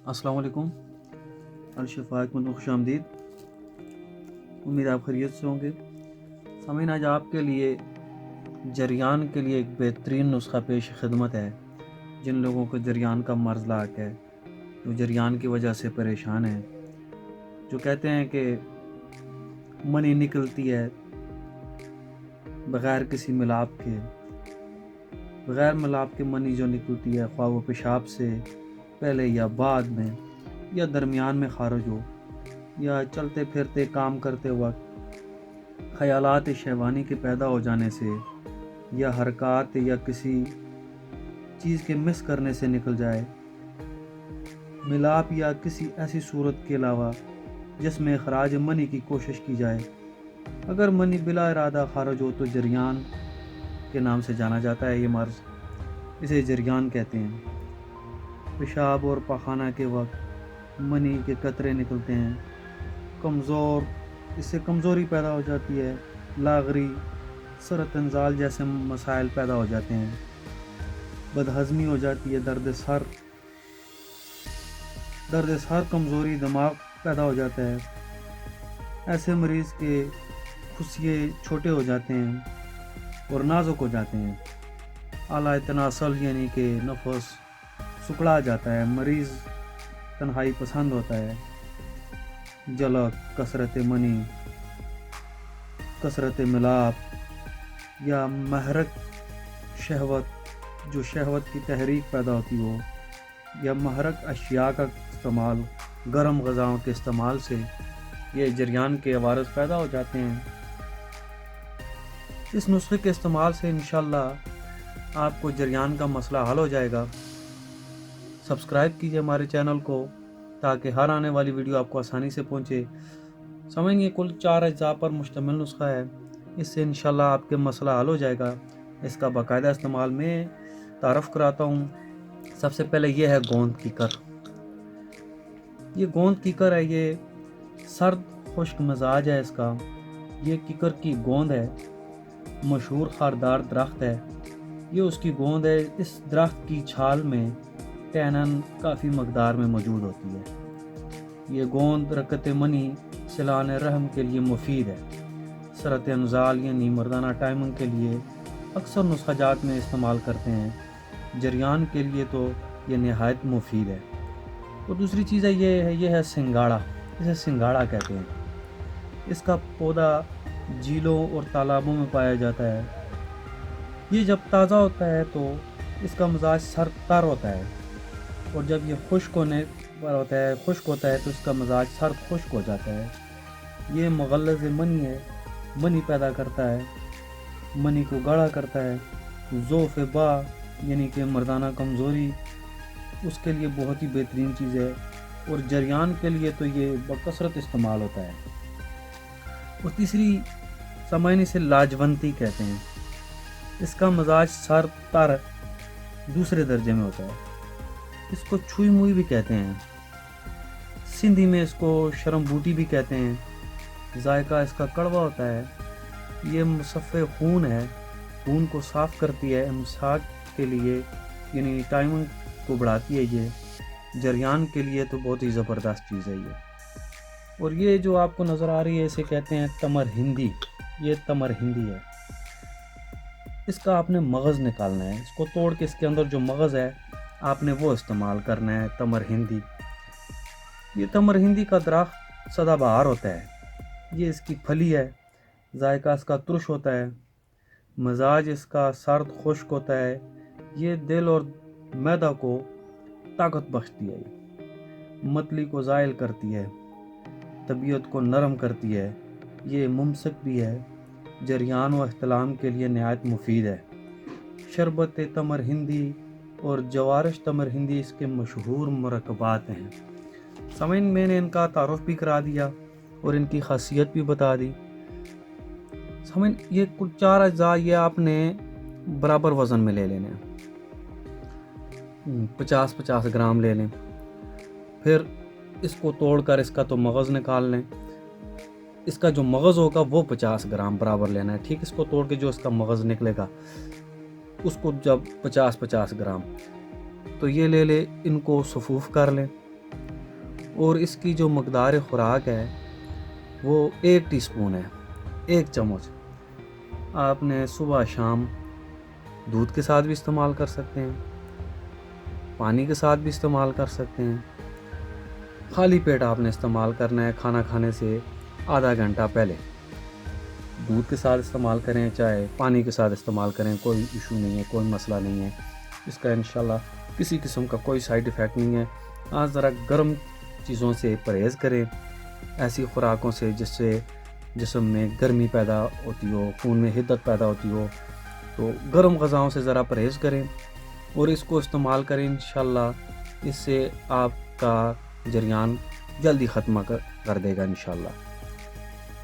السلام علیکم، الشفا میں خوش آمدید۔ امید آپ خیریت سے ہوں گے۔ سامعین، آج آپ کے لیے جریان کے لیے ایک بہترین نسخہ پیش خدمت ہے۔ جن لوگوں کو جریان کا مرض لاحق ہے، جو جریان کی وجہ سے پریشان ہیں، جو کہتے ہیں کہ منی نکلتی ہے بغیر کسی ملاپ کے، بغیر ملاپ کے منی جو نکلتی ہے، خواہ وہ پیشاب سے پہلے یا بعد میں یا درمیان میں خارج ہو، یا چلتے پھرتے کام کرتے وقت خیالات شیطانی کے پیدا ہو جانے سے، یا حرکات یا کسی چیز کے مس کرنے سے نکل جائے، ملاپ یا کسی ایسی صورت کے علاوہ جس میں اخراج منی کی کوشش کی جائے۔ اگر منی بلا ارادہ خارج ہو تو جریان کے نام سے جانا جاتا ہے۔ یہ مرض اسے جریان کہتے ہیں۔ پیشاب اور پاخانہ کے وقت منی کے قطرے نکلتے ہیں، اس سے کمزوری پیدا ہو جاتی ہے، لاغری، سرط انزال جیسے مسائل پیدا ہو جاتے ہیں، بدہضمی ہو جاتی ہے، درد سر، کمزوری دماغ پیدا ہو جاتا ہے۔ ایسے مریض کے خصیے چھوٹے ہو جاتے ہیں اور نازک ہو جاتے ہیں۔ اعلیٰ تناسل یعنی کہ نفس سکڑا جاتا ہے، مریض تنہائی پسند ہوتا ہے، جلک، کثرت منی، کثرت ملاپ یا محرک شہوت، جو شہوت کی تحریک پیدا ہوتی ہو، یا محرک اشیاء کا استعمال، گرم غذاؤں کے استعمال سے یہ جریان کے عوارض پیدا ہو جاتے ہیں۔ اس نسخے کے استعمال سے انشاءاللہ آپ کو جریان کا مسئلہ حل ہو جائے گا۔ سبسکرائب کیجئے ہمارے چینل کو تاکہ ہر آنے والی ویڈیو آپ کو آسانی سے پہنچے۔ سمجھیں، یہ کل 4 اجزاء پر مشتمل نسخہ ہے۔ اس سے انشاءاللہ آپ کے مسئلہ حل ہو جائے گا۔ اس کا باقاعدہ استعمال میں تعارف کراتا ہوں۔ سب سے پہلے یہ ہے گوند کیکر۔ یہ گوند کیکر ہے، یہ سرد خشک مزاج ہے اس کا۔ یہ کیکر کی گوند ہے، مشہور خاردار درخت ہے۔ یہ اس کی گوند ہے۔ اس درخت کی چھال میں ٹینن کافی مقدار میں موجود ہوتی ہے۔ یہ گوند رکت منی سیلان رحم کے لیے مفید ہے۔ سرط انزال یعنی مردانہ ٹائمنگ کے لیے اکثر نسخہ جات میں استعمال کرتے ہیں۔ جریان کے لیے تو یہ نہایت مفید ہے۔ اور دوسری چیز ہے یہ ہے سنگاڑا۔ اسے سنگاڑا کہتے ہیں۔ اس کا پودا جھیلوں اور تالابوں میں پایا جاتا ہے۔ یہ جب تازہ ہوتا ہے تو اس کا مزاج سرد تر ہوتا ہے، اور جب یہ خشک ہوتا ہے تو اس کا مزاج سرد خشک ہو جاتا ہے۔ یہ مغلظ منی ہے، منی پیدا کرتا ہے، منی کو گاڑھا کرتا ہے۔ ضعف با یعنی کہ مردانہ کمزوری، اس کے لیے بہت ہی بہترین چیز ہے، اور جریان کے لیے تو یہ بکثرت استعمال ہوتا ہے۔ اور تیسری سامعین، اسے لاجونتی کہتے ہیں۔ اس کا مزاج سرد تر دوسرے درجے میں ہوتا ہے۔ اس کو چھوئی موئی بھی کہتے ہیں۔ سندھی میں اس کو شرم بوٹی بھی کہتے ہیں۔ ذائقہ اس کا کڑوا ہوتا ہے۔ یہ مصفے خون ہے، خون کو صاف کرتی ہے، امساک کے لیے یعنی ٹائمنگ کو بڑھاتی ہے۔ یہ جریان کے لیے تو بہت ہی زبردست چیز ہے یہ۔ اور یہ جو آپ کو نظر آ رہی ہے، اسے کہتے ہیں تمر ہندی۔ یہ تمر ہندی ہے۔ اس کا آپ نے مغز نکالنا ہے، اس کو توڑ کے اس کے اندر جو مغز ہے آپ نے وہ استعمال کرنا ہے، تمر ہندی۔ یہ تمر ہندی کا درخت سدا بہار ہوتا ہے۔ یہ اس کی پھلی ہے، ذائقہ اس کا ترش ہوتا ہے، مزاج اس کا سرد خشک ہوتا ہے۔ یہ دل اور معدہ کو طاقت بخشتی ہے، متلی کو زائل کرتی ہے، طبیعت کو نرم کرتی ہے۔ یہ ممسک بھی ہے، جریان و احتلام کے لیے نہایت مفید ہے۔ شربت تمر ہندی اور جوارش تمر ہندی اس کے مشہور مرکبات ہیں۔ سامعین، میں نے ان کا تعارف بھی کرا دیا اور ان کی خاصیت بھی بتا دی۔ سامعین، یہ کل 4 اجزاء یہ آپ نے برابر وزن میں لے لینے ہیں۔ 50 گرام لے لیں۔ پھر اس کو توڑ کر اس کا تو مغز نکال لیں۔ اس کا جو مغز ہوگا وہ 50 گرام برابر لینا ہے، ٹھیک؟ اس کو توڑ کے جو اس کا مغز نکلے گا اس کو جب 50 گرام تو یہ لے لے، ان کو صفوف کر لیں۔ اور اس کی جو مقدار خوراک ہے وہ 1 ٹی سپون ہے، 1 چمچ۔ آپ نے صبح شام دودھ کے ساتھ بھی استعمال کر سکتے ہیں، پانی کے ساتھ بھی استعمال کر سکتے ہیں۔ خالی پیٹ آپ نے استعمال کرنا ہے، کھانا کھانے سے آدھا گھنٹہ پہلے۔ دودھ کے ساتھ استعمال کریں چاہے پانی کے ساتھ استعمال کریں، کوئی ایشو نہیں ہے، کوئی مسئلہ نہیں ہے، اس کا انشاءاللہ کسی قسم کا کوئی سائیڈ ایفیکٹ نہیں ہے۔ آج ذرا گرم چیزوں سے پرہیز کریں، ایسی خوراکوں سے جس سے جسم میں گرمی پیدا ہوتی ہو، خون میں حدت پیدا ہوتی ہو، تو گرم غذاؤں سے ذرا پرہیز کریں اور اس کو استعمال کریں۔ انشاءاللہ اس سے آپ کا جریان جلدی ختم کر دے گا انشاءاللہ،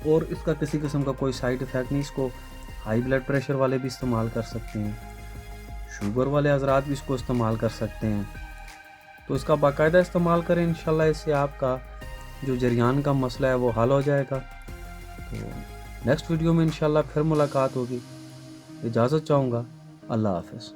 اور اس کا کسی قسم کا کوئی سائیڈ ایفیکٹ نہیں۔ اس کو ہائی بلڈ پریشر والے بھی استعمال کر سکتے ہیں، شوگر والے حضرات بھی اس کو استعمال کر سکتے ہیں، تو اس کا باقاعدہ استعمال کریں۔ انشاءاللہ اس سے آپ کا جو جریان کا مسئلہ ہے وہ حل ہو جائے گا۔ تو نیکسٹ ویڈیو میں انشاءاللہ پھر ملاقات ہوگی، اجازت چاہوں گا، اللہ حافظ۔